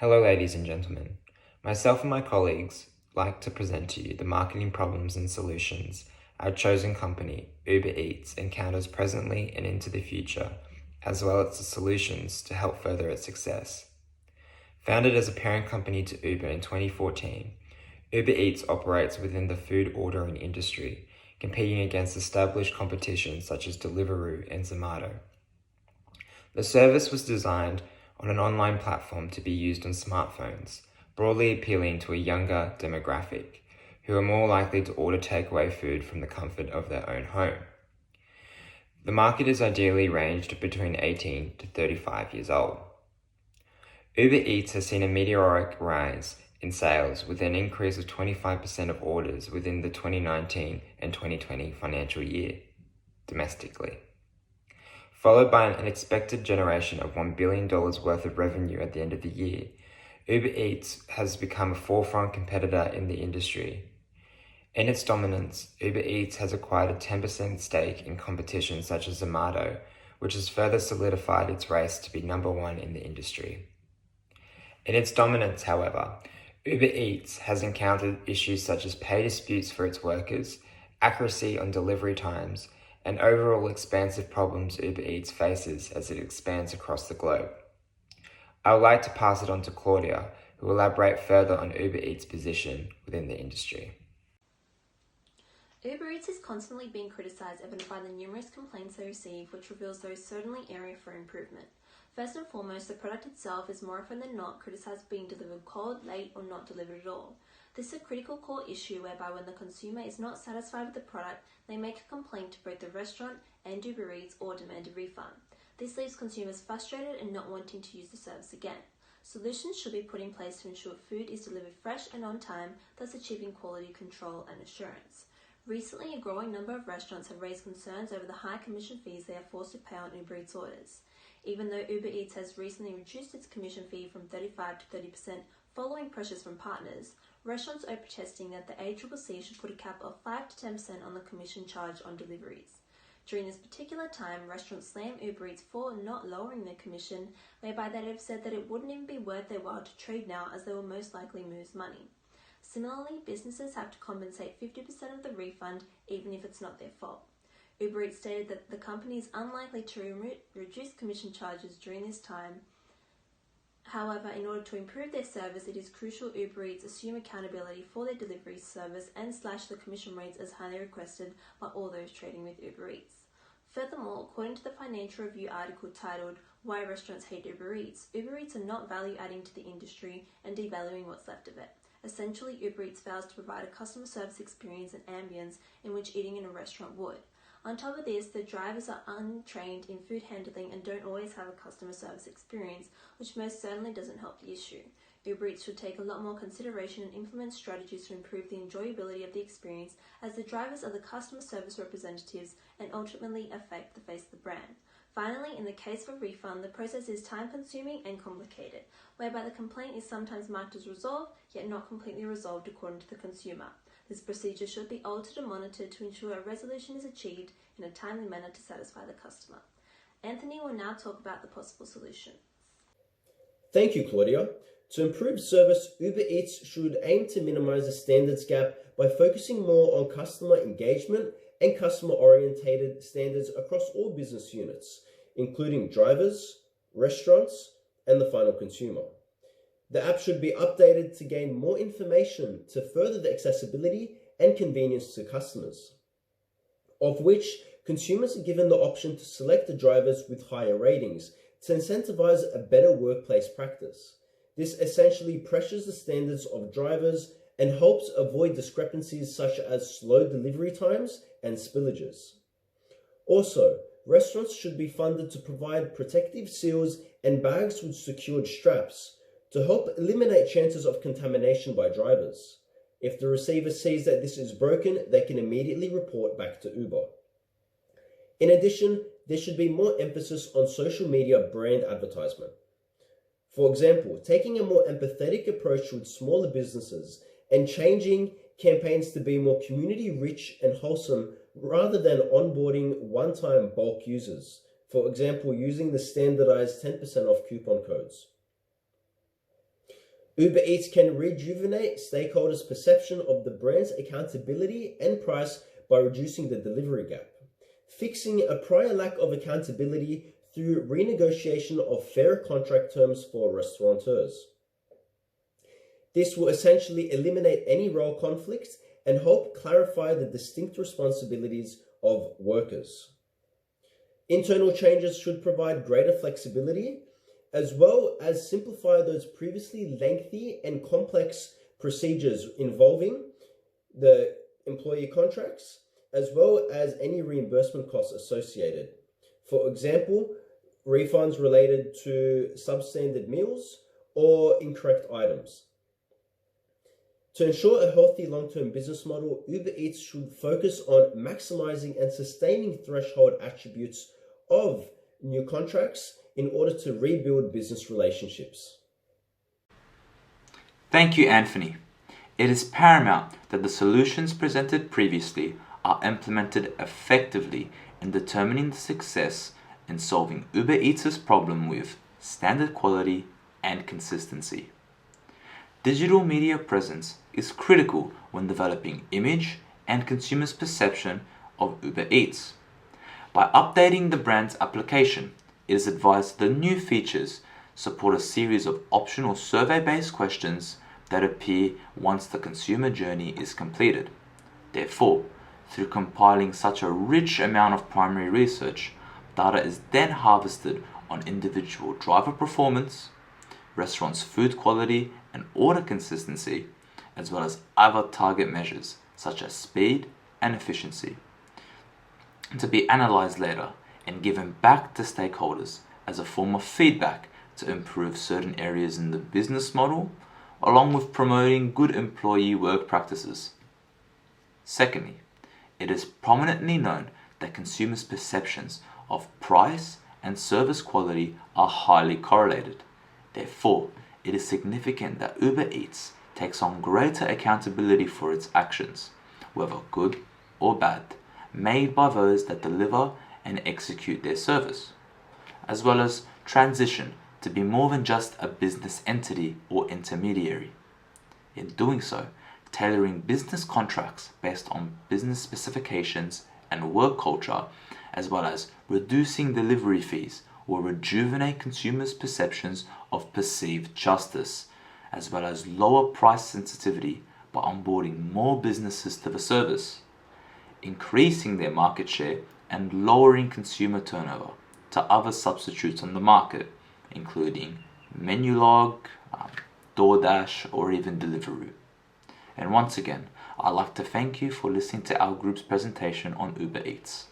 Hello, ladies and gentlemen. Myself and my colleagues like to present to you the marketing problems and solutions our chosen company, Uber Eats, encounters presently and into the future, as well as the solutions to help further its success. Founded as a parent company to Uber in 2014, Uber Eats operates within the food ordering industry, competing against established competition such as Deliveroo and Zomato. The service was designed on an online platform to be used on smartphones, broadly appealing to a younger demographic, who are more likely to order takeaway food from the comfort of their own home. The market is ideally ranged between 18 to 35 years old. Uber Eats has seen a meteoric rise in sales with an increase of 25% of orders within the 2019 and 2020 financial year, domestically, followed by an expected generation of $1 billion worth of revenue at the end of the year. Uber Eats has become a forefront competitor in the industry. In its dominance, Uber Eats has acquired a 10% stake in competition such as Zomato, which has further solidified its race to be number one in the industry. In its dominance, however, Uber Eats has encountered issues such as pay disputes for its workers, accuracy on delivery times, and overall expansive problems Uber Eats faces as it expands across the globe. I would like to pass it on to Claudia, who will elaborate further on Uber Eats' position within the industry. Uber Eats is constantly being criticised, evident by the numerous complaints they receive, which reveals there is certainly area for improvement. First and foremost, the product itself is more often than not criticised for being delivered cold, late, or not delivered at all. This is a critical core issue whereby when the consumer is not satisfied with the product, they make a complaint to both the restaurant and Uber Eats or demand a refund. This leaves consumers frustrated and not wanting to use the service again. Solutions should be put in place to ensure food is delivered fresh and on time, thus achieving quality control and assurance. Recently, a growing number of restaurants have raised concerns over the high commission fees they are forced to pay on Uber Eats orders. Even though Uber Eats has recently reduced its commission fee from 35 to 30% following pressures from partners, restaurants are protesting that the ACCC should put a cap of 5 to 10% on the commission charge on deliveries. During this particular time, restaurants slam Uber Eats for not lowering their commission, whereby they have said that it wouldn't even be worth their while to trade now as they will most likely lose money. Similarly, businesses have to compensate 50% of the refund even if it's not their fault. Uber Eats stated that the company is unlikely to reduce commission charges during this time. However, in order to improve their service, it is crucial Uber Eats assume accountability for their delivery service and slash the commission rates as highly requested by all those trading with Uber Eats. Furthermore, according to the Financial Review article titled "Why Restaurants Hate Uber Eats are not value adding to the industry and devaluing what's left of it. Essentially, Uber Eats fails to provide a customer service experience and ambience in which eating in a restaurant would. On top of this, the drivers are untrained in food handling and don't always have a customer service experience, which most certainly doesn't help the issue. Uber Eats should take a lot more consideration and implement strategies to improve the enjoyability of the experience, as the drivers are the customer service representatives and ultimately affect the face of the brand. Finally, in the case of a refund, the process is time-consuming and complicated, whereby the complaint is sometimes marked as resolved, yet not completely resolved according to the consumer. This procedure should be altered and monitored to ensure a resolution is achieved in a timely manner to satisfy the customer. Anthony will now talk about the possible solution. Thank you, Claudia. To improve service, Uber Eats should aim to minimize the standards gap by focusing more on customer engagement and customer-orientated standards across all business units, including drivers, restaurants, and the final consumer. The app should be updated to gain more information to further the accessibility and convenience to customers, of which consumers are given the option to select the drivers with higher ratings to incentivize a better workplace practice. This essentially pressures the standards of drivers and helps avoid discrepancies such as slow delivery times and spillages. Also, restaurants should be funded to provide protective seals and bags with secured straps to help eliminate chances of contamination by drivers. If the receiver sees that this is broken, they can immediately report back to Uber. In addition, there should be more emphasis on social media brand advertisement. For example, taking a more empathetic approach with smaller businesses and changing campaigns to be more community-rich and wholesome rather than onboarding one-time bulk users. For example, using the standardized 10% off coupon codes. Uber Eats can rejuvenate stakeholders' perception of the brand's accountability and price by reducing the delivery gap, fixing a prior lack of accountability through renegotiation of fair contract terms for restaurateurs. This will essentially eliminate any role conflicts and help clarify the distinct responsibilities of workers. Internal changes should provide greater flexibility, as well as simplify those previously lengthy and complex procedures involving the employee contracts, as well as any reimbursement costs associated. For example, refunds related to substandard meals or incorrect items. To ensure a healthy long-term business model, Uber Eats should focus on maximizing and sustaining threshold attributes of new contracts in order to rebuild business relationships. Thank you, Anthony. It is paramount that the solutions presented previously are implemented effectively in determining the success in solving Uber Eats' problem with standard quality and consistency. Digital media presence is critical when developing image and consumers' perception of Uber Eats. By updating the brand's application, it is advised that the new features support a series of optional survey-based questions that appear once the consumer journey is completed. Therefore, through compiling such a rich amount of primary research, data is then harvested on individual driver performance, restaurants' food quality and order consistency, as well as other target measures such as speed and efficiency, to be analyzed later and given back to stakeholders as a form of feedback to improve certain areas in the business model, along with promoting good employee work practices. Secondly, it is prominently known that consumers' perceptions of price and service quality are highly correlated. Therefore, it is significant that Uber Eats takes on greater accountability for its actions, whether good or bad, made by those that deliver and execute their service, as well as transition to be more than just a business entity or intermediary. In doing so, tailoring business contracts based on business specifications and work culture, as well as reducing delivery fees, will rejuvenate consumers' perceptions of perceived justice, as well as lower price sensitivity by onboarding more businesses to the service, increasing their market share and lowering consumer turnover to other substitutes on the market, including Menulog, DoorDash, or even Deliveroo. And once again, I'd like to thank you for listening to our group's presentation on Uber Eats.